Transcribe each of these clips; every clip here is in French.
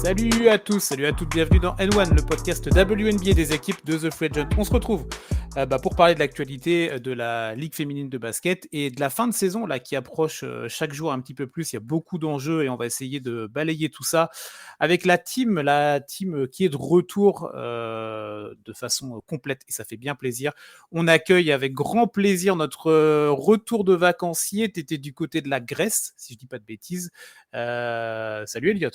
Salut à tous, salut à toutes, bienvenue dans N1, le podcast WNBA des équipes de The Free Agent. On se retrouve pour parler de l'actualité de la Ligue féminine de basket et de la fin de saison là, qui approche chaque jour un petit peu plus. Il y a beaucoup d'enjeux et on va essayer de balayer tout ça avec la team qui est de retour de façon complète et ça fait bien plaisir. On accueille avec grand plaisir notre retour de vacancier. Tu étais du côté de la Grèce, si je dis pas de bêtises. Salut Elliot.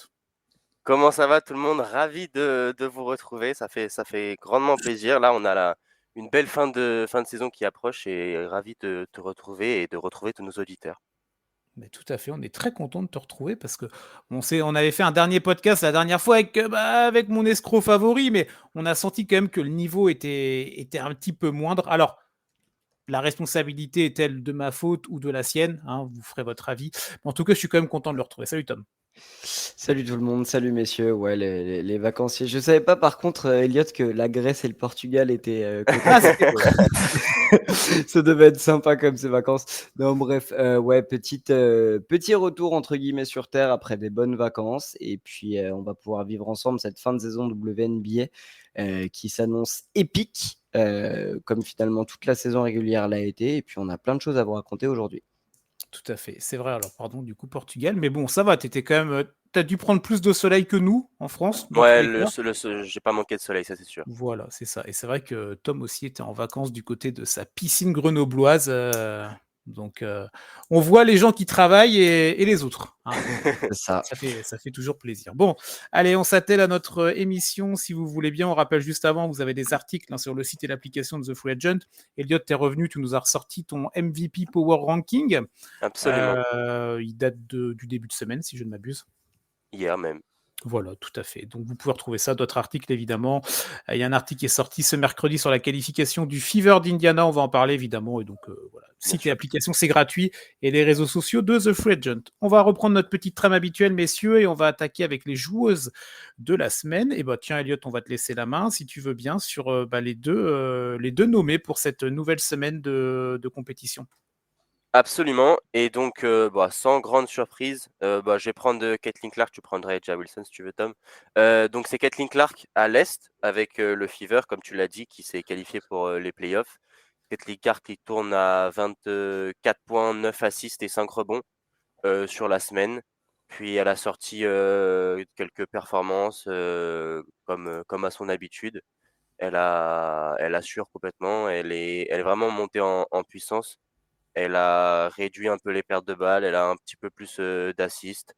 Comment ça va tout le monde? Ravi de vous retrouver, ça fait grandement plaisir. Là, on a une belle fin de saison qui approche et ravi de te retrouver et de retrouver tous nos auditeurs. Mais tout à fait, on est très content de te retrouver parce que on avait fait un dernier podcast la dernière fois avec mon escroc favori, mais on a senti quand même que le niveau était un petit peu moindre. Alors, la responsabilité est-elle de ma faute ou de la sienne, hein, vous ferez votre avis. Mais en tout cas, je suis quand même content de le retrouver. Salut Tom. Salut tout le monde, salut messieurs, ouais les vacanciers. Je savais pas par contre, Elliot, que la Grèce et le Portugal étaient côte à côte. Ça devait être sympa comme ces vacances. Non bref, ouais, petit retour entre guillemets sur Terre après des bonnes vacances. Et puis on va pouvoir vivre ensemble cette fin de saison WNBA qui s'annonce épique, comme finalement toute la saison régulière l'a été. Et puis on a plein de choses à vous raconter aujourd'hui. Tout à fait, c'est vrai. Alors, pardon, du coup, Portugal, mais bon, ça va, t'étais quand même. T'as dû prendre plus de soleil que nous en France, dans tous Ouais, les cas. j'ai pas manqué de soleil, ça c'est sûr. Voilà, c'est ça. Et c'est vrai que Tom aussi était en vacances du côté de sa piscine grenobloise. Donc, on voit les gens qui travaillent et les autres. Hein. C'est ça. Ça fait toujours plaisir. Bon, allez, on s'attelle à notre émission. Si vous voulez bien, on rappelle juste avant, vous avez des articles sur le site et l'application de The Free Agent. Elliot, t'es revenu, tu nous as ressorti ton MVP Power Ranking. Absolument. Il date du début de semaine, si je ne m'abuse. Hier même. Voilà, tout à fait. Donc, vous pouvez retrouver ça, d'autres articles, évidemment. Il y a un article qui est sorti ce mercredi sur la qualification du Fever d'Indiana. On va en parler, évidemment. Et donc, voilà. Site et application, c'est gratuit. Et les réseaux sociaux de The Free Agent. On va reprendre notre petite trame habituelle, messieurs, et on va attaquer avec les joueuses de la semaine. Et bah, tiens, Elliot, on va te laisser la main, si tu veux bien, sur les deux nommés pour cette nouvelle semaine de compétition. Absolument. Et donc, sans grande surprise, je vais prendre Caitlin Clark, tu prendras A'ja Wilson si tu veux, Tom. Donc, c'est Caitlin Clark à l'Est avec le Fever, comme tu l'as dit, qui s'est qualifié pour les playoffs. Caitlin Clark qui tourne à 24 points, 9 assists et 5 rebonds sur la semaine. Puis, elle a sorti quelques performances comme à son habitude. Elle assure complètement. Elle est vraiment montée en puissance. Elle a réduit un peu les pertes de balles, elle a un petit peu plus d'assists.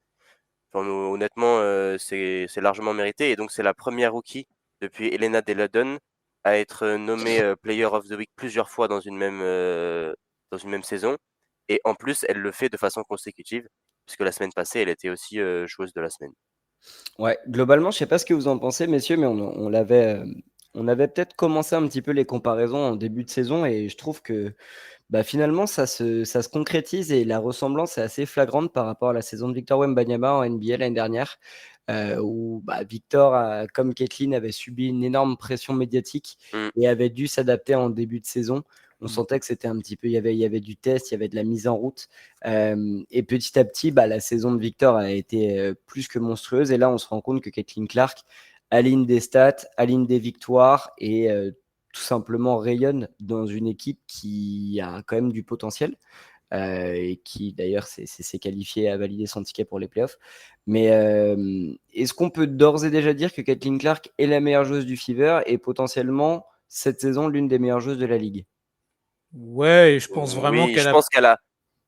Enfin, honnêtement, c'est largement mérité. Et donc, c'est la première rookie depuis Elena Delle à être nommée Player of the Week plusieurs fois dans une même saison. Et en plus, elle le fait de façon consécutive, puisque la semaine passée, elle était aussi joueuse de la semaine. Ouais, globalement, je sais pas ce que vous en pensez, messieurs, mais on avait peut-être commencé un petit peu les comparaisons en début de saison et je trouve que finalement, ça se concrétise et la ressemblance est assez flagrante par rapport à la saison de Victor Wembanyama en NBA l'année dernière, où Victor, comme Caitlin, avait subi une énorme pression médiatique Mm. et avait dû s'adapter en début de saison. On sentait que c'était un petit peu, il y avait du test, il y avait de la mise en route. Et petit à petit, la saison de Victor a été plus que monstrueuse. Et là, on se rend compte que Caitlin Clark aligne des stats, aligne des victoires et tout simplement rayonne dans une équipe qui a quand même du potentiel et qui d'ailleurs s'est qualifiée à valider son ticket pour les playoffs. Mais est-ce qu'on peut d'ores et déjà dire que Caitlin Clark est la meilleure joueuse du Fever et potentiellement cette saison l'une des meilleures joueuses de la ligue? Ouais, et je pense vraiment Oui, qu'elle je a. pense qu'elle a.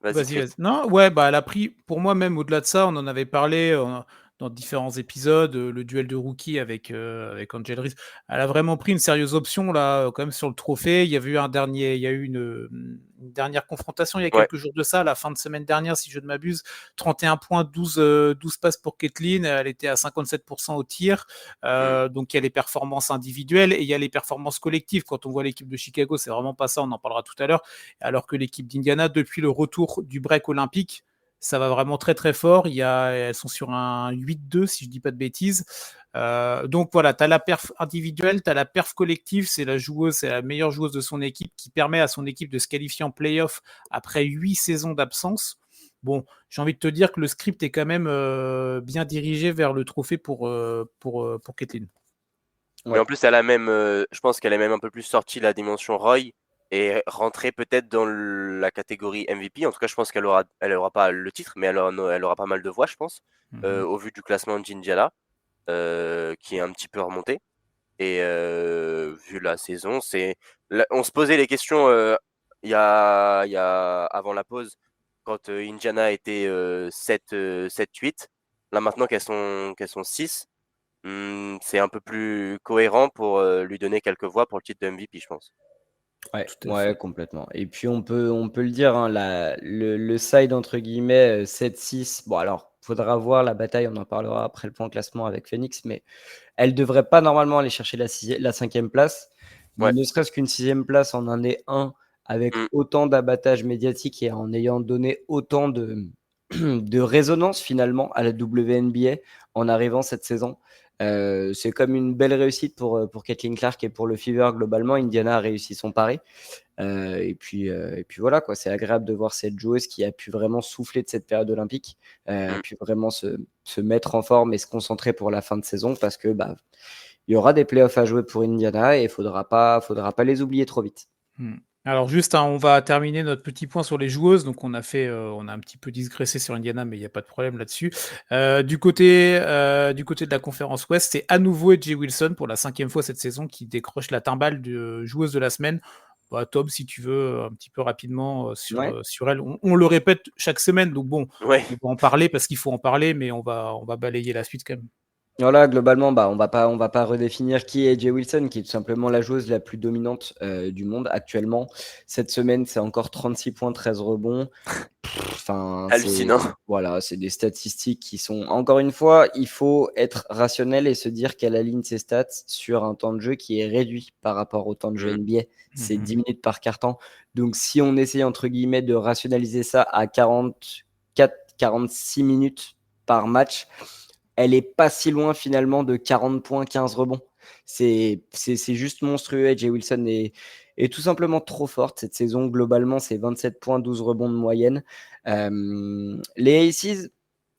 Vas-y, Vas-y, Chris. vas-y. Non, ouais, elle a pris, pour moi même, au-delà de ça, on en avait parlé dans différents épisodes, le duel de rookie avec Angel Reese. Elle a vraiment pris une sérieuse option, là, quand même, sur le trophée. Il y avait eu il y a eu une dernière confrontation il y a Ouais. quelques jours de ça, la fin de semaine dernière, si je ne m'abuse. 31 points, 12 passes pour Caitlin. Elle était à 57% au tir. Donc, il y a les performances individuelles et il y a les performances collectives. Quand on voit l'équipe de Chicago, c'est vraiment pas ça, on en parlera tout à l'heure. Alors que l'équipe d'Indiana, depuis le retour du break olympique, ça va vraiment très très fort. Elles sont sur un 8-2 si je dis pas de bêtises. Donc voilà, tu as la perf individuelle, tu as la perf collective, c'est la meilleure joueuse de son équipe qui permet à son équipe de se qualifier en playoff après 8 saisons d'absence. bon, j'ai envie de te dire que le script est quand même bien dirigé vers le trophée pour Caitlyn. Mais en plus, je pense qu'elle est même un peu plus sortie de la dimension Roy et rentrée peut-être dans la catégorie MVP. En tout cas, je pense elle aura pas le titre, mais elle aura pas mal de voix, je pense, au vu du classement de Jinjala, qui est un petit peu remonté. Et vu la saison, on se posait les questions avant la pause, quand Indiana était 7-8. Là, maintenant qu'elles sont 6, c'est un peu plus cohérent pour lui donner quelques voix pour le titre de MVP, je pense. Ouais, Tout à fait. complètement. Et puis on peut le dire, hein, le side entre guillemets 7-6. Bon alors, faudra voir la bataille, on en parlera après le point classement avec Phoenix, mais elle devrait pas normalement aller chercher la 5e place, mais Ouais. ne serait-ce qu'une 6e place en année 1 avec autant d'abattage médiatique et en ayant donné autant de, de résonance finalement à la WNBA en arrivant cette saison. C'est comme une belle réussite pour Caitlin Clark et pour le Fever globalement. Indiana a réussi son pari. Et puis voilà, quoi. C'est agréable de voir cette joueuse qui a pu vraiment souffler de cette période olympique, puis vraiment se mettre en forme et se concentrer pour la fin de saison parce que il y aura des playoffs à jouer pour Indiana et il faudra pas les oublier trop vite. Alors juste, on va terminer notre petit point sur les joueuses. Donc on a un petit peu digressé sur Indiana, mais il n'y a pas de problème là-dessus. Du côté de la conférence Ouest, c'est à nouveau AJ Wilson pour la 5e fois cette saison qui décroche la timbale de joueuse de la semaine. Tom, si tu veux, un petit peu rapidement sur elle. On le répète chaque semaine, donc bon, on va en parler parce qu'il faut en parler, mais on va balayer la suite quand même. Voilà, globalement, on va pas redéfinir qui est Jay Wilson, qui est tout simplement la joueuse la plus dominante du monde actuellement. Cette semaine, c'est encore 36 points, 13 rebonds. Hallucinant. Voilà, c'est des statistiques qui sont. Encore une fois, il faut être rationnel et se dire qu'elle aligne ses stats sur un temps de jeu qui est réduit par rapport au temps de jeu NBA. C'est 10 minutes par quart-temps. Donc, si on essaye, entre guillemets, de rationaliser ça à 44, 46 minutes par match, elle est pas si loin finalement de 40 points, 15 rebonds. C'est juste monstrueux. Jay Wilson est tout simplement trop forte cette saison. Globalement, c'est 27 points, 12 rebonds de moyenne. Les Aces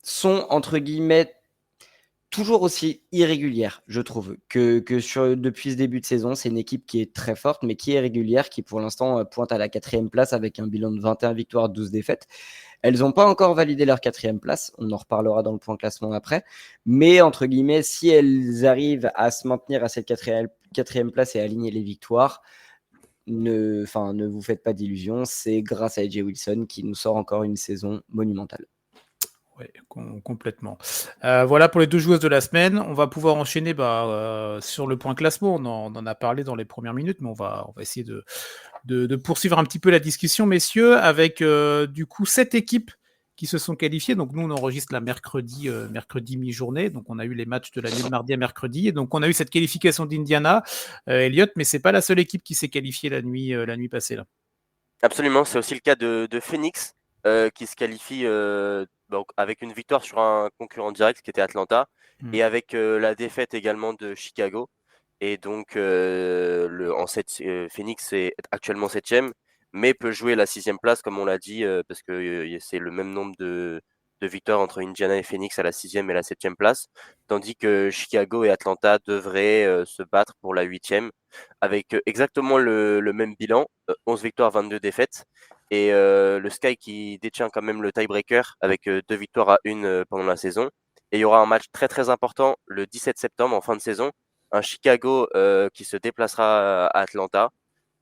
sont, entre guillemets, toujours aussi irrégulières, je trouve, que depuis ce début de saison. C'est une équipe qui est très forte, mais qui est régulière, qui pour l'instant pointe à la 4e place avec un bilan de 21 victoires, 12 défaites. Elles n'ont pas encore validé leur 4e place. On en reparlera dans le point classement après. Mais, entre guillemets, si elles arrivent à se maintenir à cette 4e place et à aligner les victoires, ne vous faites pas d'illusions. C'est grâce à AJ Wilson qui nous sort encore une saison monumentale. Oui, complètement. Voilà pour les 2 joueuses de la semaine. On va pouvoir enchaîner sur le point classement. On en a parlé dans les premières minutes, mais on va essayer de poursuivre un petit peu la discussion, messieurs, avec du coup 7 équipes qui se sont qualifiées. Donc nous, on enregistre la mercredi mi-journée. Donc on a eu les matchs de la nuit de mardi à mercredi. Et donc on a eu cette qualification d'Indiana, Elliot, mais c'est pas la seule équipe qui s'est qualifiée la nuit passée là. Absolument, c'est aussi le cas de Phoenix qui se qualifie avec une victoire sur un concurrent direct qui était Atlanta et avec la défaite également de Chicago. Et donc Phoenix est actuellement 7e, mais peut jouer la 6e place comme on l'a dit parce que c'est le même nombre de victoires entre Indiana et Phoenix à la 6e et la 7e place, tandis que Chicago et Atlanta devraient se battre pour la 8e avec exactement le même bilan, 11 victoires, 22 défaites. Et le Sky qui détient quand même le tiebreaker avec 2 victoires à 1 pendant la saison. Et il y aura un match très très important le 17 septembre en fin de saison, un Chicago qui se déplacera à Atlanta.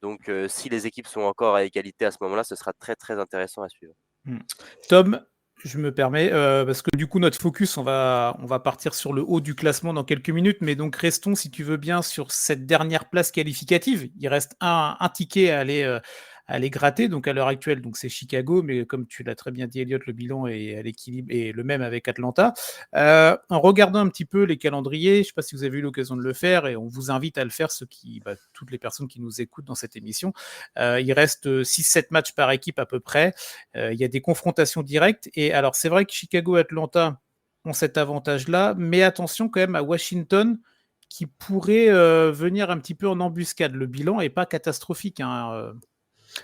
Donc si les équipes sont encore à égalité à ce moment-là, ce sera très très intéressant à suivre. Tom, je me permets, parce que du coup notre focus, on va partir sur le haut du classement dans quelques minutes, mais donc restons, si tu veux bien, sur cette dernière place qualificative. Il reste un ticket à aller gratter, donc à l'heure actuelle, donc c'est Chicago, mais comme tu l'as très bien dit, Elliot, le bilan est à l'équilibre et le même avec Atlanta. En regardant un petit peu les calendriers, je ne sais pas si vous avez eu l'occasion de le faire, et on vous invite à le faire, toutes les personnes qui nous écoutent dans cette émission. Il reste 6-7 matchs par équipe à peu près. Il y a des confrontations directes, et alors c'est vrai que Chicago et Atlanta ont cet avantage-là, mais attention quand même à Washington, qui pourrait venir un petit peu en embuscade. Le bilan n'est pas catastrophique, hein.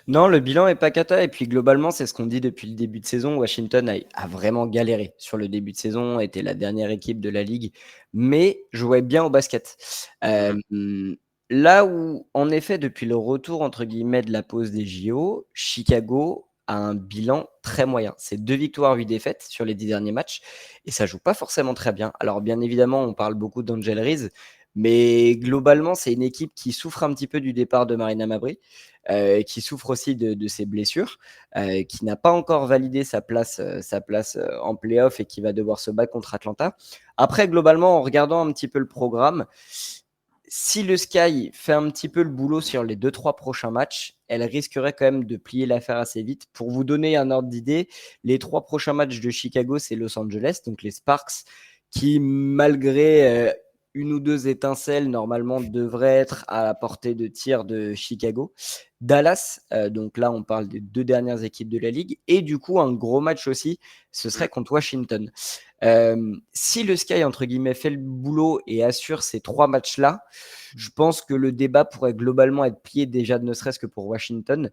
Non, le bilan est pas cata. Et puis globalement, c'est ce qu'on dit depuis le début de saison. Washington a vraiment galéré sur le début de saison, était la dernière équipe de la ligue, mais jouait bien au basket. Mhm. Là où, en effet, depuis le retour entre guillemets de la pause des JO, Chicago a un bilan très moyen. C'est 2 victoires, 8 défaites sur les 10 derniers matchs, et ça joue pas forcément très bien. Alors bien évidemment, on parle beaucoup d'Angel Reese, mais globalement, c'est une équipe qui souffre un petit peu du départ de Marina Mabrey, qui souffre aussi de ses blessures, qui n'a pas encore validé sa place en playoff et qui va devoir se battre contre Atlanta. Après, globalement, en regardant un petit peu le programme, si le Sky fait un petit peu le boulot sur les 2-3 prochains matchs, elle risquerait quand même de plier l'affaire assez vite. Pour vous donner un ordre d'idée, les 3 prochains matchs de Chicago, c'est Los Angeles, donc les Sparks, qui, malgré une ou deux étincelles, normalement, devraient être à la portée de tir de Chicago. Dallas, donc là, on parle des 2 dernières équipes de la ligue. Et du coup, un gros match aussi, ce serait contre Washington. Si le Sky, entre guillemets, fait le boulot et assure ces 3 matchs-là, je pense que le débat pourrait globalement être plié déjà, ne serait-ce que pour Washington.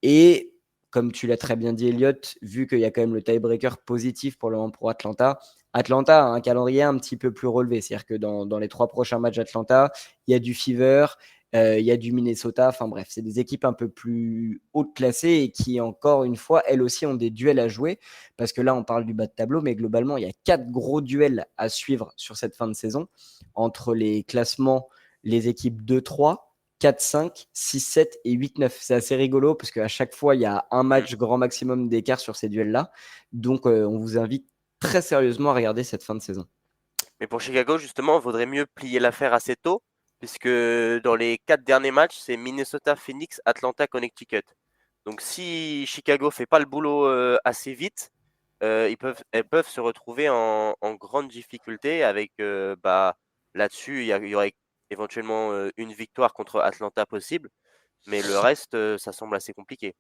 Et comme tu l'as très bien dit, Elliot, vu qu'il y a quand même le tiebreaker positif pour le moment pour Atlanta, Atlanta a un calendrier un petit peu plus relevé. C'est-à-dire que dans les 3 prochains matchs d'Atlanta, il y a du Fever, il y a du Minnesota. Enfin bref, c'est des équipes un peu plus hautes classées et qui, encore une fois, elles aussi ont des duels à jouer. Parce que là, on parle du bas de tableau, mais globalement, il y a 4 gros duels à suivre sur cette fin de saison entre les classements, les équipes 2-3, 4, 5, 6, 7 et 8, 9. C'est assez rigolo parce qu'à chaque fois, il y a un match grand maximum d'écart sur ces duels-là. Donc, on vous invite très sérieusement à regarder cette fin de saison. Mais pour Chicago, justement, il vaudrait mieux plier l'affaire assez tôt, puisque dans les 4 derniers matchs, c'est Minnesota, Phoenix, Atlanta, Connecticut. Donc si Chicago fait pas le boulot assez vite, elles peuvent se retrouver en grande difficulté avec là-dessus, il y aurait éventuellement une victoire contre Atlanta possible, mais le reste, ça semble assez compliqué.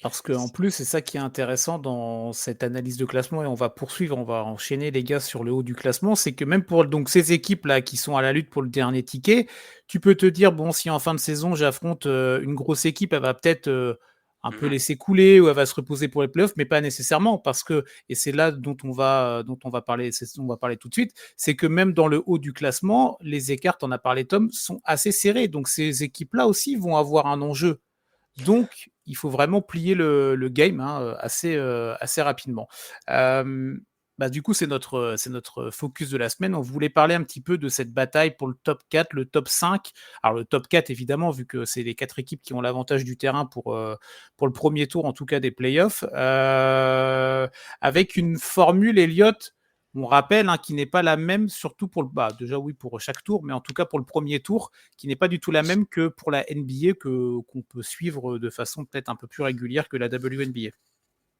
Parce qu'en plus, c'est ça qui est intéressant dans cette analyse de classement, et on va poursuivre, on va enchaîner les gars sur le haut du classement, c'est que même pour donc ces équipes-là qui sont à la lutte pour le dernier ticket, tu peux te dire, bon, si en fin de saison j'affronte une grosse équipe, elle va peut-être un peu Mhm. laisser couler ou elle va se reposer pour les playoffs, mais pas nécessairement, parce que, et c'est là dont on va parler, c'est ce dont on va parler tout de suite, c'est que même dans le haut du classement, les écarts, t'en as parlé Tom, sont assez serrés, donc ces équipes-là aussi vont avoir un enjeu. Donc, il faut vraiment plier le game hein, assez rapidement. Du coup, c'est notre focus de la semaine. On voulait parler un petit peu de cette bataille pour le top 4, le top 5. Alors, le top 4, évidemment, vu que c'est les 4 équipes qui ont l'avantage du terrain pour le premier tour, en tout cas des playoffs, avec une formule, Elliott, on rappelle, hein, qui n'est pas la même, surtout pour déjà oui, pour chaque tour, mais en tout cas pour le premier tour, qui n'est pas du tout la même que pour la NBA qu'on peut suivre de façon peut-être un peu plus régulière que la WNBA.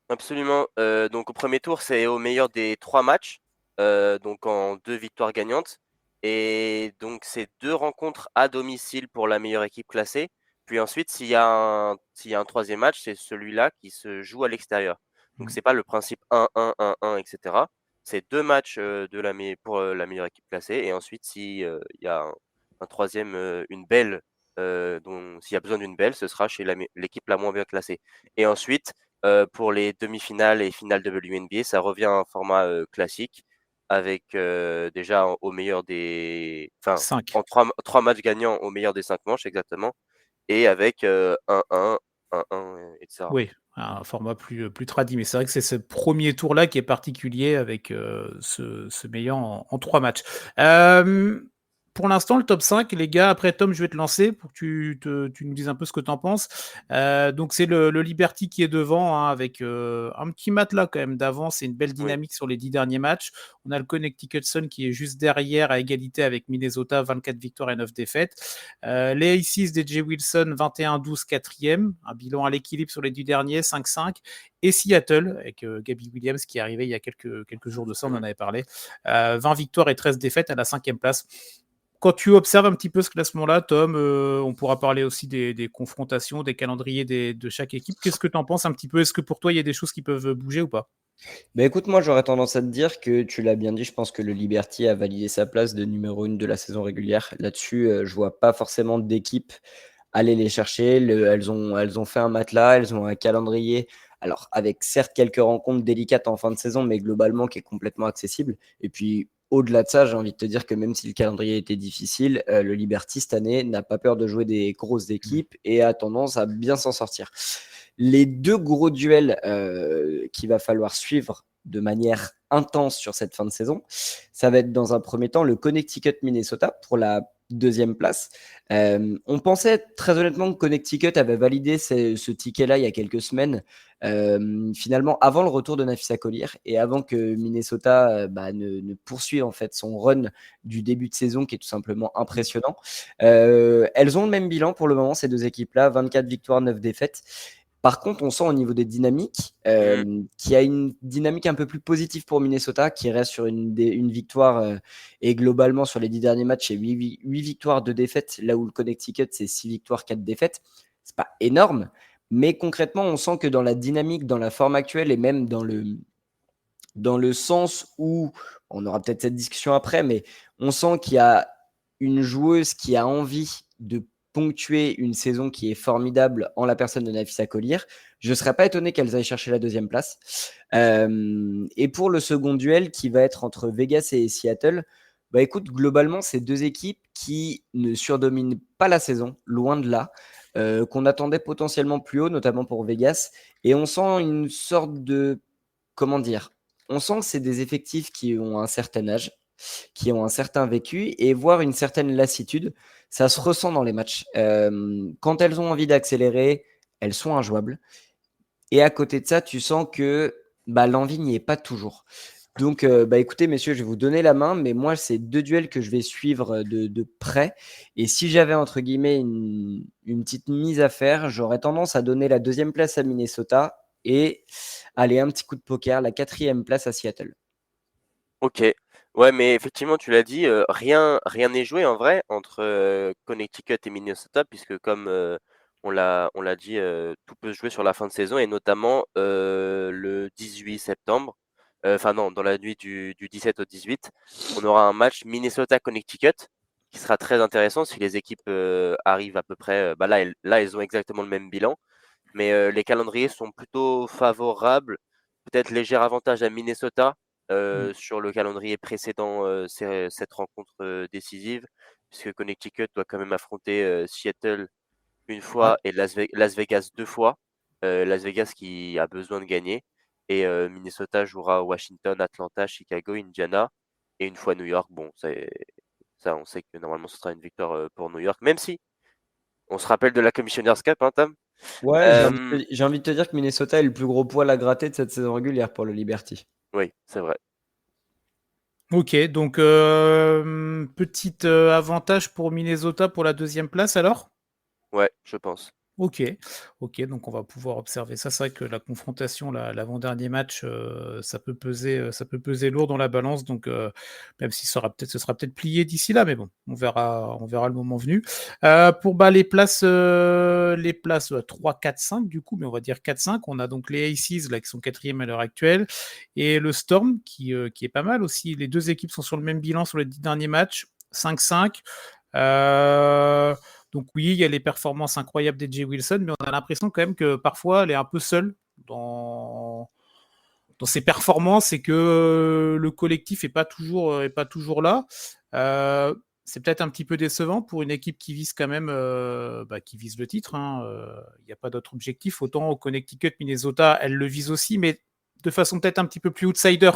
Absolument. Donc au premier tour, c'est au meilleur des 3 matchs, donc en 2 victoires gagnantes. Et donc c'est 2 rencontres à domicile pour la meilleure équipe classée. Puis ensuite, s'il y a un troisième match, c'est celui-là qui se joue à l'extérieur. Donc c'est pas le principe 1-1, 1-1, etc. C'est 2 matchs pour la meilleure équipe classée. Et ensuite, s'il y a un troisième, une belle, s'il y a besoin d'une belle, ce sera chez l'équipe la moins bien classée. Et ensuite, pour les demi-finales et finales WNBA, ça revient à un format classique avec déjà au meilleur des. Enfin, 5. en 3 matchs gagnants au meilleur des 5 manches, exactement. Et avec 1-1, 1-1, etc. Oui, un format plus tradi, mais c'est vrai que c'est ce premier tour-là qui est particulier avec ce meilleur en 3 matchs. Pour l'instant, le top 5, les gars, après Tom, je vais te lancer pour que tu nous dises un peu ce que tu en penses. Donc, c'est le Liberty qui est devant, hein, avec un petit matelas quand même d'avance. C'est une belle Oui. dynamique sur les 10 derniers matchs. On a le Connecticut Sun qui est juste derrière à égalité avec Minnesota, 24 victoires et 9 défaites. Les Aces DJ Wilson, 21-12, 4e. Un bilan à l'équilibre sur les 10 derniers, 5-5. Et Seattle, avec Gabby Williams qui est arrivé il y a quelques jours de ça, on en avait parlé. 20 victoires et 13 défaites à la 5e place. Quand tu observes un petit peu ce classement-là, Tom, on pourra parler aussi des confrontations, des calendriers de chaque équipe. Qu'est-ce que tu en penses un petit peu? Est-ce que pour toi, il y a des choses qui peuvent bouger ou pas? Écoute, moi j'aurais tendance à te dire que tu l'as bien dit, je pense que le Liberty a validé sa place de numéro 1 de la saison régulière. Là-dessus, je vois pas forcément d'équipe aller les chercher. Elles ont fait un matelas, elles ont un calendrier. Alors, avec certes quelques rencontres délicates en fin de saison, mais globalement qui est complètement accessible. Et puis, au-delà de ça, j'ai envie de te dire que même si le calendrier était difficile, le Liberty cette année n'a pas peur de jouer des grosses équipes et a tendance à bien s'en sortir. Les deux gros duels qu'il va falloir suivre de manière intense sur cette fin de saison, ça va être dans un premier temps le Connecticut-Minnesota pour la deuxième place. On pensait très honnêtement que Connecticut avait validé ce ticket-là il y a quelques semaines, finalement avant le retour de Nafisa Collier et avant que Minnesota ne poursuive en fait son run du début de saison qui est tout simplement impressionnant. Elles ont le même bilan pour le moment, ces deux équipes-là, 24 victoires, 9 défaites. Par contre, on sent au niveau des dynamiques qu'il y a une dynamique un peu plus positive pour Minnesota, qui reste sur une victoire et globalement sur les 10 derniers matchs, c'est 8 victoires, 2 défaites, là où le Connecticut, c'est 6 victoires, 4 défaites. C'est pas énorme, mais concrètement, on sent que dans la dynamique, dans la forme actuelle et même dans le sens où, on aura peut-être cette discussion après, mais on sent qu'il y a une joueuse qui a envie de ponctuer une saison qui est formidable en la personne de Nafisa Collier. Je ne serais pas étonné qu'elles aillent chercher la deuxième place. Et pour le second duel qui va être entre Vegas et Seattle, bah écoute, globalement, c'est deux équipes qui ne surdominent pas la saison, loin de là, qu'on attendait potentiellement plus haut, notamment pour Vegas. Et on sent une sorte de, comment dire, on sent que c'est des effectifs qui ont un certain âge, qui ont un certain vécu et voire une certaine lassitude. Ça se ressent dans les matchs. Quand elles ont envie d'accélérer, elles sont injouables. Et à côté de ça, tu sens que l'envie n'y est pas toujours. Donc, écoutez, messieurs, je vais vous donner la main, mais moi, c'est deux duels que je vais suivre de près. Et si j'avais, entre guillemets, une petite mise à faire, j'aurais tendance à donner la deuxième place à Minnesota et aller un petit coup de poker, la quatrième place à Seattle. Ok. Ouais, mais effectivement, tu l'as dit, rien n'est joué en vrai entre Connecticut et Minnesota, puisque comme on l'a dit, tout peut se jouer sur la fin de saison et notamment le 18 septembre. Enfin non, dans la nuit du 17 au 18, on aura un match Minnesota-Connecticut qui sera très intéressant si les équipes arrivent à peu près. Là, elles ont exactement le même bilan, mais les calendriers sont plutôt favorables. Peut-être léger avantage à Minnesota sur le calendrier précédent cette rencontre décisive, puisque Connecticut doit quand même affronter Seattle une Ouais. fois et Las Vegas 2 fois. Las Vegas qui a besoin de gagner. Et Minnesota jouera Washington, Atlanta, Chicago, Indiana et une fois New York. Bon, ça, on sait que normalement ce sera une victoire pour New York, même si on se rappelle de la Commissioner's Cup, hein, Tam. Ouais, j'ai envie de te dire que Minnesota est le plus gros poil à gratter de cette saison régulière pour le Liberty. Oui, c'est vrai. Ok, donc petit avantage pour Minnesota pour la deuxième place alors? Ouais, je pense. Ok, donc on va pouvoir observer ça. C'est vrai que la confrontation, l'avant-dernier match, ça peut peser lourd dans la balance. Donc même si ce sera peut-être plié d'ici là, mais bon, on verra le moment venu. Pour les places 3, 4, 5 du coup, mais on va dire 4, 5. On a donc les Aces là qui sont quatrième à l'heure actuelle et le Storm qui est pas mal aussi. Les deux équipes sont sur le même bilan sur les 10 derniers matchs, 5-5. Donc oui, il y a les performances incroyables d'A.J. Wilson, mais on a l'impression quand même que parfois elle est un peu seule dans ses performances et que le collectif est pas toujours là. C'est peut-être un petit peu décevant pour une équipe qui vise quand même qui vise le titre. Il n'y a pas d'autre objectif. Autant au Connecticut, Minnesota, elle le vise aussi, mais de façon peut-être un petit peu plus outsider.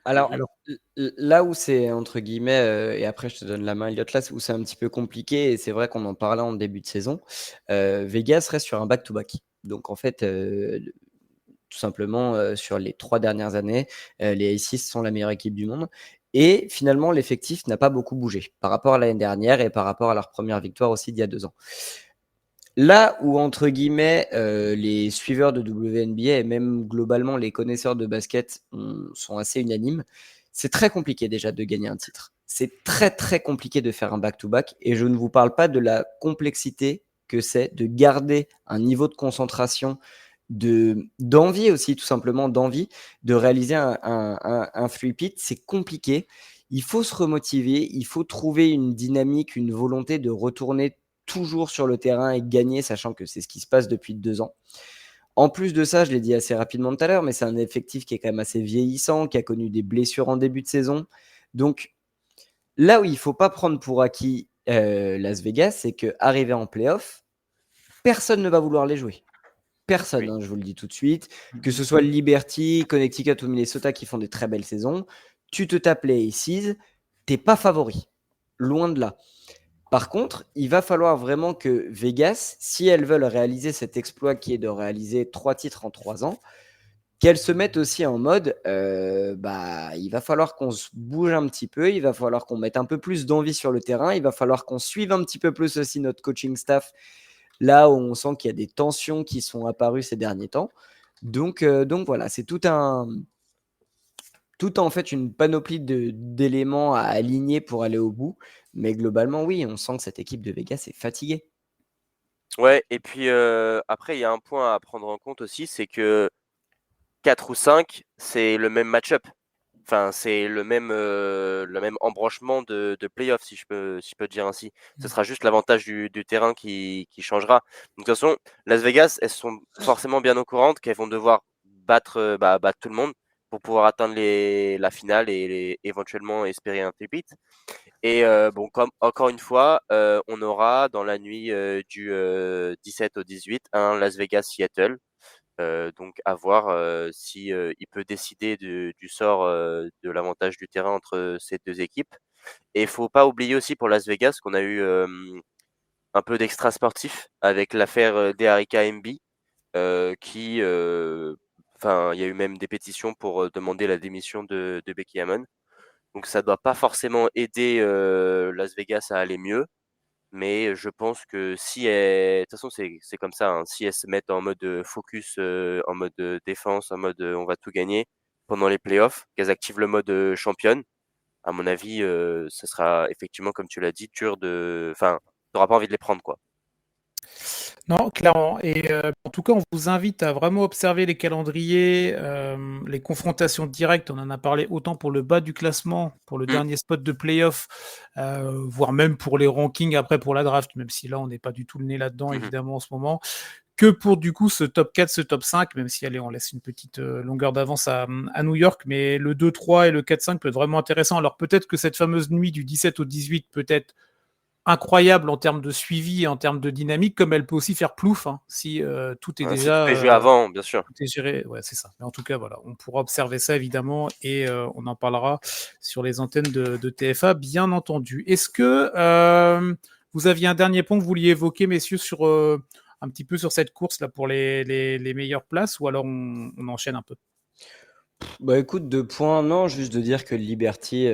Alors, là où c'est entre guillemets, et après je te donne la main, Elliot, là où c'est un petit peu compliqué, et c'est vrai qu'on en parlait en début de saison, Vegas reste sur un back-to-back. Donc en fait, tout simplement, sur les 3 dernières années, les Aces sont la meilleure équipe du monde. Et finalement, l'effectif n'a pas beaucoup bougé par rapport à l'année dernière et par rapport à leur première victoire aussi d'il y a 2 ans. Là où, entre guillemets, les suiveurs de WNBA et même globalement les connaisseurs de basket sont assez unanimes, c'est très compliqué déjà de gagner un titre. C'est très très compliqué de faire un back-to-back et je ne vous parle pas de la complexité que c'est de garder un niveau de concentration, d'envie aussi, tout simplement d'envie de réaliser un three-peat. C'est compliqué. Il faut se remotiver, il faut trouver une dynamique, une volonté de retourner toujours sur le terrain et gagner, sachant que c'est ce qui se passe depuis 2 ans. En plus de ça, je l'ai dit assez rapidement tout à l'heure, mais c'est un effectif qui est quand même assez vieillissant, qui a connu des blessures en début de saison. Donc, là où il ne faut pas prendre pour acquis Las Vegas, c'est qu'arriver en playoff, personne ne va vouloir les jouer. Personne, Oui. je vous le dis tout de suite. Que ce soit le Liberty, Connecticut ou Minnesota qui font des très belles saisons, tu te tapes les Aces, t'es pas favori. Loin de là. Par contre, il va falloir vraiment que Vegas, si elles veulent réaliser cet exploit qui est de réaliser 3 titres en 3 ans, qu'elles se mettent aussi en mode, il va falloir qu'on se bouge un petit peu, il va falloir qu'on mette un peu plus d'envie sur le terrain, il va falloir qu'on suive un petit peu plus aussi notre coaching staff, là où on sent qu'il y a des tensions qui sont apparues ces derniers temps. Donc voilà, c'est tout en fait une panoplie d'éléments à aligner pour aller au bout. Mais globalement, oui, on sent que cette équipe de Vegas est fatiguée. Ouais, et puis après, il y a un point à prendre en compte aussi, c'est que 4 ou 5, c'est le même match-up. Enfin, c'est le même embranchement de playoff, si je peux dire ainsi. Ce sera juste l'avantage du terrain qui changera. Donc, de toute façon, Las Vegas, elles sont forcément bien au courant qu'elles vont devoir battre tout le monde pour pouvoir atteindre la finale et éventuellement espérer un repeat. Et bon, comme encore une fois, on aura dans la nuit du 17 au 18 un Las Vegas-Seattle. Donc à voir si il peut décider du sort de l'avantage du terrain entre ces deux équipes. Et il faut pas oublier aussi pour Las Vegas qu'on a eu un peu d'extra sportif avec l'affaire d'Erika MB qui enfin il y a eu même des pétitions pour demander la démission de Becky Hammon. Donc ça doit pas forcément aider Las Vegas à aller mieux. Mais je pense que si elles, de toute façon c'est comme ça, hein, si elles se mettent en mode focus, en mode défense, en mode on va tout gagner pendant les playoffs, qu'elles activent le mode championne, à mon avis, ça sera effectivement comme tu l'as dit dur de, enfin, t'auras pas envie de les prendre quoi. Non, clairement. Et en tout cas, on vous invite à vraiment observer les calendriers, les confrontations directes. On en a parlé autant pour le bas du classement, pour le dernier spot de playoff, voire même pour les rankings après pour la draft, même si là, on n'est pas du tout le nez là-dedans, évidemment, en ce moment. Que pour du coup ce top 4, ce top 5, même si allez, on laisse une petite longueur d'avance à New York, mais le 2-3 et le 4-5 peut être vraiment intéressant. Alors peut-être que cette fameuse nuit du 17 au 18 peut être incroyable en termes de suivi et en termes de dynamique, comme elle peut aussi faire plouf, hein, si tout est Si déjà tout est joué avant, bien sûr. tout est géré. Ouais, c'est ça. Mais en tout cas, voilà, on pourra observer ça évidemment et on en parlera sur les antennes de TFA, bien entendu. Est-ce que vous aviez un dernier point que vous vouliez évoquer, messieurs, sur un petit peu sur cette course là pour les meilleures places, ou alors on enchaîne un peu? Bah écoute, 2 points, non, juste de dire que Liberty,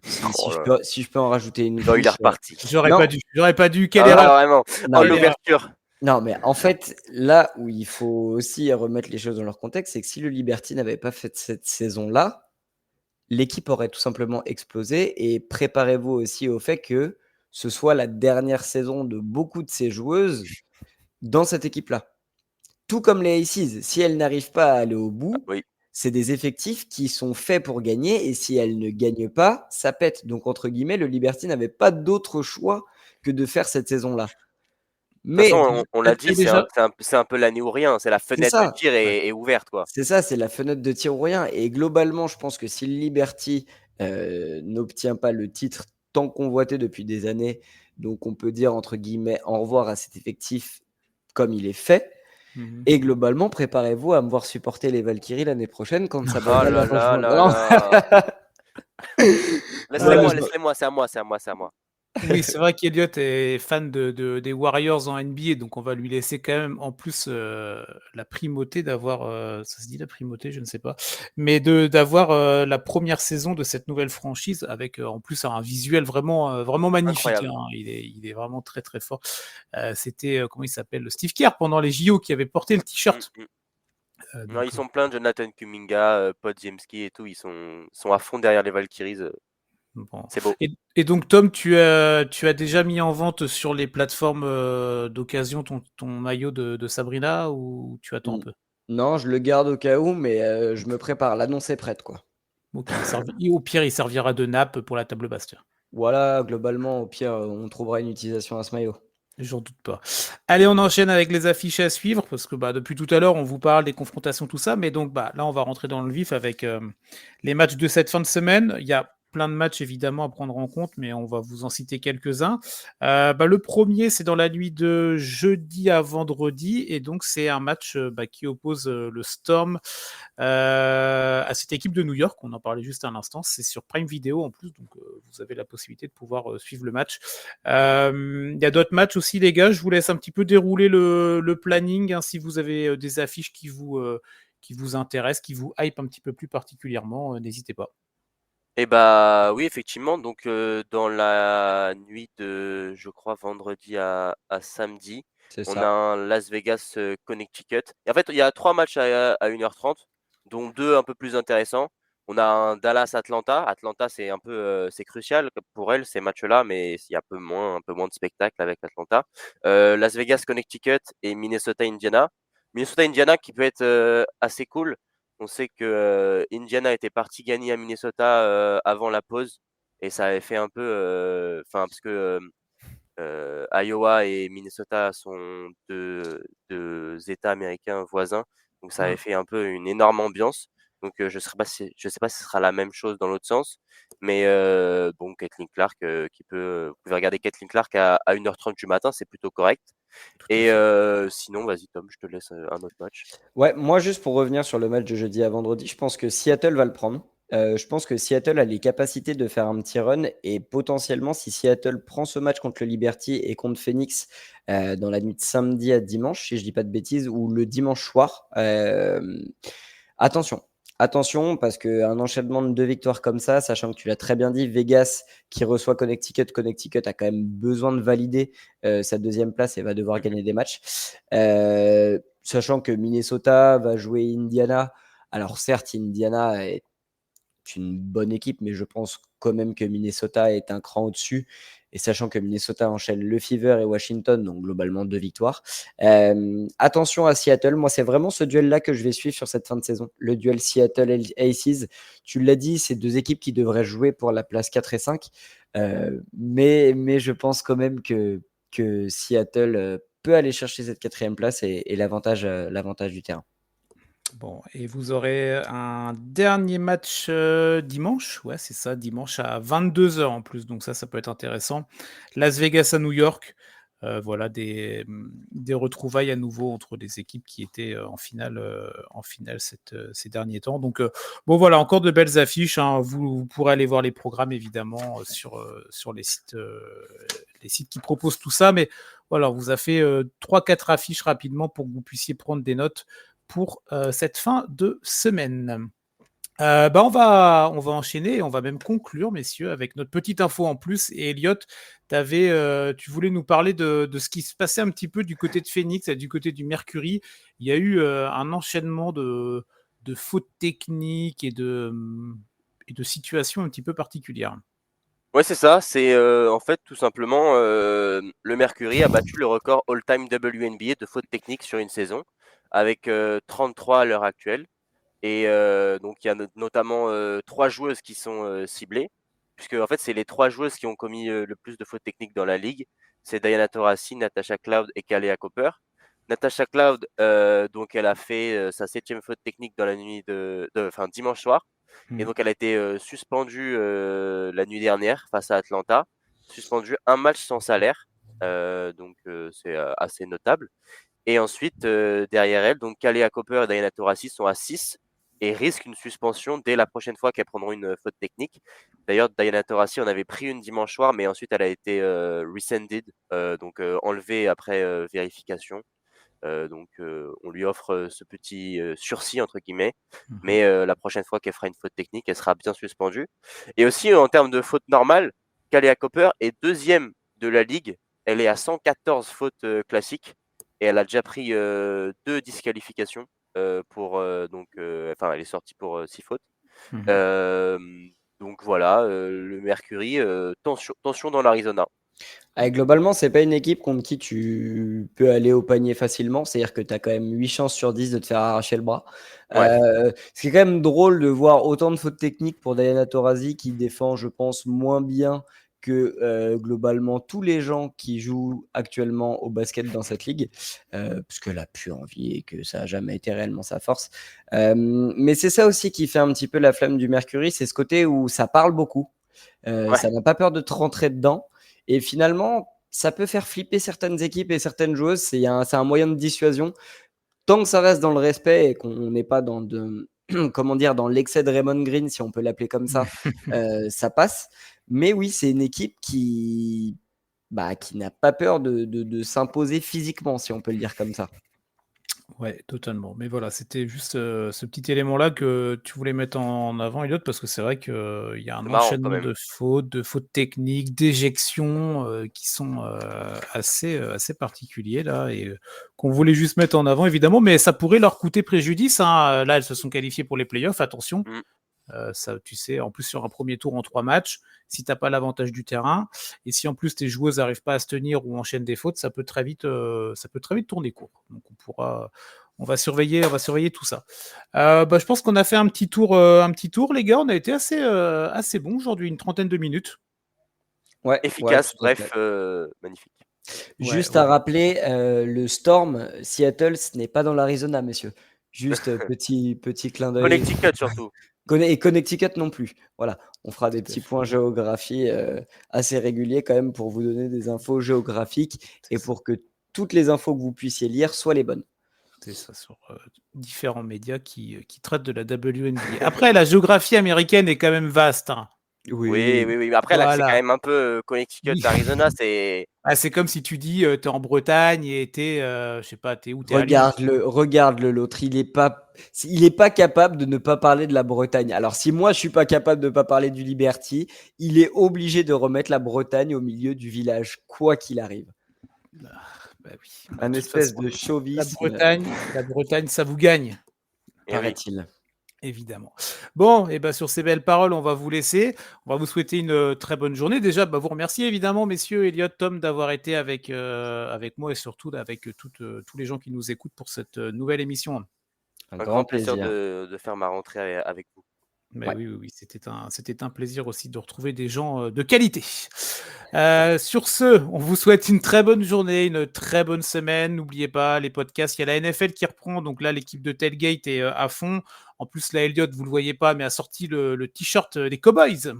si Oh là là. je peux en rajouter une Oh, il est couche. reparti. J'aurais Non, pas dû. Quelle Ah erreur! vraiment. non, Oh mais, l'ouverture. non, mais en fait, là où il faut aussi remettre les choses dans leur contexte, c'est que si le Liberty n'avait pas fait cette saison-là, l'équipe aurait tout simplement explosé. Et préparez-vous aussi au fait que ce soit la dernière saison de beaucoup de ces joueuses dans cette équipe-là. Tout comme les Aces, si elles n'arrivent pas à aller au bout, Oui. c'est des effectifs qui sont faits pour gagner, et si elles ne gagnent pas, ça pète. Donc, entre guillemets, le Liberty n'avait pas d'autre choix que de faire cette saison-là. De toute Mais façon, on l'a dit, déjà, c'est un peu l'année ou rien. C'est la c'est fenêtre de ça, tir est ouverte quoi. c'est ça, c'est la fenêtre de tir ou rien. Et globalement, je pense que si le Liberty n'obtient pas le titre tant convoité depuis des années, donc on peut dire entre guillemets au revoir à cet effectif comme il est fait. Et globalement, préparez-vous à me voir supporter les Valkyries l'année prochaine quand ça Oh battra là leur là rejoint. là Non. là. Malheureusement. Laissez-moi, c'est à moi, c'est à moi, c'est à moi. Oui, c'est vrai qu'Eliott est fan des Warriors en NBA, donc on va lui laisser quand même en plus la primauté d'avoir, ça se dit la primauté, je ne sais pas, mais d'avoir la première saison de cette nouvelle franchise avec en plus un visuel vraiment magnifique. Incroyable. Hein. Il est vraiment très très fort. C'était comment il s'appelle, Steve Kerr pendant les JO qui avait porté le t-shirt. Non, ils sont pleins, Jonathan Kuminga, Podziemski et tout, ils sont à fond derrière les Valkyries. Bon. C'est beau. Et donc Tom, tu as déjà mis en vente sur les plateformes d'occasion ton maillot de Sabrina, ou tu attends un peu? Non, je le garde au cas où, mais je me prépare. L'annonce est prête, quoi. Ok, au pire, il servira de nappe pour la table basse. Voilà, globalement, au pire, on trouvera une utilisation à ce maillot. J'en doute pas. Allez, on enchaîne avec les affiches à suivre, parce que depuis tout à l'heure, on vous parle des confrontations, tout ça, mais donc là, on va rentrer dans le vif avec les matchs de cette fin de semaine. Il y a plein de matchs, évidemment, à prendre en compte, mais on va vous en citer quelques-uns. Le premier, c'est dans la nuit de jeudi à vendredi, et donc c'est un match qui oppose le Storm à cette équipe de New York. On en parlait juste un instant. C'est sur Prime Video en plus, donc vous avez la possibilité de pouvoir suivre le match. Il y a d'autres matchs aussi, les gars. Je vous laisse un petit peu dérouler le planning, hein, si vous avez des affiches qui vous intéressent, qui vous hype un petit peu plus particulièrement, n'hésitez pas. Et oui, effectivement. Donc, dans la nuit de, je crois, vendredi à samedi, C'est on ça. a un Las Vegas Connecticut. Et en fait, il y a 3 matchs à 1h30, dont 2 un peu plus intéressants. On a un Dallas-Atlanta. Atlanta, c'est un peu c'est crucial pour elle, ces matchs-là, mais il y a un peu moins de spectacle avec Atlanta. Las Vegas Connecticut et Minnesota-Indiana. Minnesota-Indiana qui peut être assez cool. On sait que Indiana était parti gagner à Minnesota avant la pause et ça avait fait un peu, parce que Iowa et Minnesota sont deux États américains voisins, donc ça avait fait un peu une énorme ambiance. Donc je sais pas si ce sera la même chose dans l'autre sens, mais bon, Caitlin Clark vous pouvez regarder Caitlin Clark à 1h30 du matin, c'est plutôt correct. Et sinon, vas-y Tom, je te laisse un autre match. Ouais, moi juste pour revenir sur le match de jeudi à vendredi, je pense que Seattle va le prendre. Je pense que Seattle a les capacités de faire un petit run et potentiellement, si Seattle prend ce match contre le Liberty et contre Phoenix dans la nuit de samedi à dimanche, si je dis pas de bêtises, ou le dimanche soir, attention. Attention, parce qu'un enchaînement de 2 victoires comme ça, sachant que tu l'as très bien dit, Vegas qui reçoit Connecticut a quand même besoin de valider sa deuxième place et va devoir gagner des matchs. Sachant que Minnesota va jouer Indiana. Alors certes, Indiana est une bonne équipe, mais je pense quand même que Minnesota est un cran au-dessus. Et sachant que Minnesota enchaîne le Fever et Washington, donc globalement 2 victoires. Attention à Seattle, moi c'est vraiment ce duel-là que je vais suivre sur cette fin de saison. Le duel Seattle Aces, tu l'as dit, c'est 2 équipes qui devraient jouer pour la place 4 et 5. Mais je pense quand même que Seattle peut aller chercher cette 4e place et l'avantage du terrain. Bon, et vous aurez un dernier match dimanche. Ouais, c'est ça, dimanche à 22h en plus. Donc ça peut être intéressant. Las Vegas à New York. Voilà, des retrouvailles à nouveau entre des équipes qui étaient en finale ces derniers temps. Donc, bon, voilà, encore de belles affiches, hein. Vous pourrez aller voir les programmes, évidemment, sur les sites qui proposent tout ça. Mais voilà, on vous a fait 3-4 affiches rapidement pour que vous puissiez prendre des notes pour cette fin de semaine. On va enchaîner, on va même conclure, messieurs, avec notre petite info en plus. Et Elliot, tu voulais nous parler de ce qui se passait un petit peu du côté de Phoenix et du côté du Mercury. Il y a eu un enchaînement de fautes techniques et de situations un petit peu particulières. Ouais, c'est ça. C'est en fait tout simplement le Mercury a battu le record all-time WNBA de fautes techniques sur une saison, avec 33 à l'heure actuelle. Et donc il y a notamment 3 joueuses qui sont ciblées, puisque en fait c'est les 3 joueuses qui ont commis le plus de fautes techniques dans la ligue. C'est Diana Taurasi, Natasha Cloud et Kalea Copper. Natasha Cloud, donc elle a fait sa 7e faute technique dans la nuit dimanche soir. Et donc elle a été suspendue la nuit dernière face à Atlanta, suspendue un match sans salaire. Donc c'est assez notable. Et ensuite, derrière elle, donc Kalea Copper et Diana Taurasi sont à 6 et risquent une suspension dès la prochaine fois qu'elles prendront une faute technique. D'ailleurs, Diana Taurasi en avait pris une dimanche soir, mais ensuite elle a été rescinded, donc enlevée après vérification. Donc on lui offre ce petit sursis entre guillemets, mais la prochaine fois qu'elle fera une faute technique, elle sera bien suspendue. Et aussi en termes de faute normale, Kalea Copper est 2e de la ligue. Elle est à 114 fautes classiques et elle a déjà pris 2 disqualifications elle est sortie pour 6 fautes. Donc voilà, le Mercury, tension dans l'Arizona. Globalement, c'est pas une équipe contre qui tu peux aller au panier facilement. C'est-à-dire que tu as quand même 8 chances sur 10 de te faire arracher le bras. Ouais. Ce qui est quand même drôle de voir autant de fautes techniques pour Diana Taurasi qui défend, je pense, moins bien que globalement tous les gens qui jouent actuellement au basket dans cette ligue, parce qu'elle a plus envie et que ça n'a jamais été réellement sa force. Mais c'est ça aussi qui fait un petit peu la flamme du Mercury, c'est ce côté où ça parle beaucoup, ça n'a pas peur de te rentrer dedans, et finalement ça peut faire flipper certaines équipes et certaines joueuses, c'est un moyen de dissuasion, tant que ça reste dans le respect et qu'on n'est pas dans comment dire, dans l'excès de Raymond Green, si on peut l'appeler comme ça passe. Mais oui, c'est une équipe qui n'a pas peur de s'imposer physiquement, si on peut le dire comme ça. Ouais, totalement. Mais voilà, c'était juste ce petit élément-là que tu voulais mettre en avant, Elliot, parce que c'est vrai qu'il y a un C'est marrant, quand enchaînement même. de fautes techniques, d'éjections qui sont assez particuliers là, et qu'on voulait juste mettre en avant, évidemment, mais ça pourrait leur coûter préjudice, hein. Là, elles se sont qualifiées pour les playoffs, attention. Ça, tu sais, en plus sur un premier tour en 3 matchs, si tu n'as pas l'avantage du terrain, et si en plus tes joueuses n'arrivent pas à se tenir ou enchaînent des fautes, ça peut très vite tourner court. Donc on va surveiller tout ça. Je pense qu'on a fait un petit tour, les gars. On a été assez bon aujourd'hui, une 30aine de minutes. Ouais, Efficace, ouais, bref, magnifique. Juste à rappeler, le Storm, Seattle, ce n'est pas dans l'Arizona, messieurs. Juste petit clin d'œil. Connecticut surtout. Et Connecticut non plus. Voilà, on fera des petits points géographie assez réguliers quand même pour vous donner des infos géographiques et pour que toutes les infos que vous puissiez lire soient les bonnes. C'est ça, sur différents médias qui traitent de la WNBA. Après, la géographie américaine est quand même vaste, hein. Oui. Après, là, c'est quand même un peu Connecticut, Oui. Arizona, c'est. C'est comme si tu dis, t'es en Bretagne et je sais pas, t'es où, t'es à Lyon. Regarde-le, l'autre, il est pas capable de ne pas parler de la Bretagne. Alors, si moi, je suis pas capable de ne pas parler du Liberty, il est obligé de remettre la Bretagne au milieu du village, quoi qu'il arrive. Oui. Un espèce de chauvisme. La Bretagne, ça vous gagne, paraît-il. Évidemment. Bon, et sur ces belles paroles, on va vous laisser. On va vous souhaiter une très bonne journée. Déjà, vous remercier évidemment, messieurs, Elliot, Tom, d'avoir été avec moi et surtout avec tous les gens qui nous écoutent pour cette nouvelle émission. Un grand plaisir de faire ma rentrée avec vous. Mais oui, c'était un plaisir aussi de retrouver des gens de qualité. Sur ce, on vous souhaite une très bonne journée, une très bonne semaine. N'oubliez pas les podcasts, il y a la NFL qui reprend, donc là l'équipe de Tailgate est à fond. En plus, là, Elliot, vous le voyez pas, mais a sorti le t-shirt des Cowboys.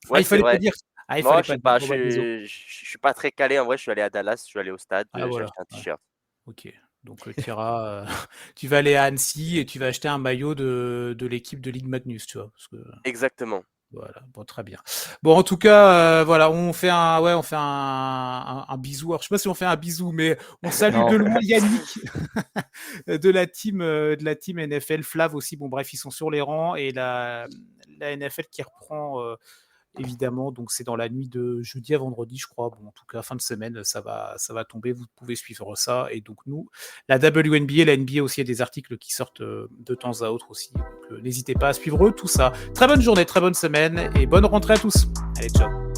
Ouais, il fallait pas dire. Moi, je suis pas très calé. En vrai, je suis allé à Dallas, je suis allé au stade, j'ai acheté un t-shirt. Ok. Donc tu vas aller à Annecy et tu vas acheter un maillot de l'équipe de Ligue Magnus, tu vois. Parce que, exactement. Voilà, bon, très bien. Bon, en tout cas, voilà, on fait un bisou. Alors, je sais pas si on fait un bisou, mais on salue de loin Yannick de la team NFL, Flav aussi. Bon, bref, ils sont sur les rangs et la NFL qui reprend évidemment. Donc, c'est dans la nuit de jeudi à vendredi, je crois. Bon, en tout cas, fin de semaine, ça va tomber. Vous pouvez suivre ça. Et donc, nous, la WNBA, la NBA aussi, il y a des articles qui sortent de temps à autre aussi. Donc, n'hésitez pas à suivre tout ça. Très bonne journée, très bonne semaine et bonne rentrée à tous. Allez, ciao.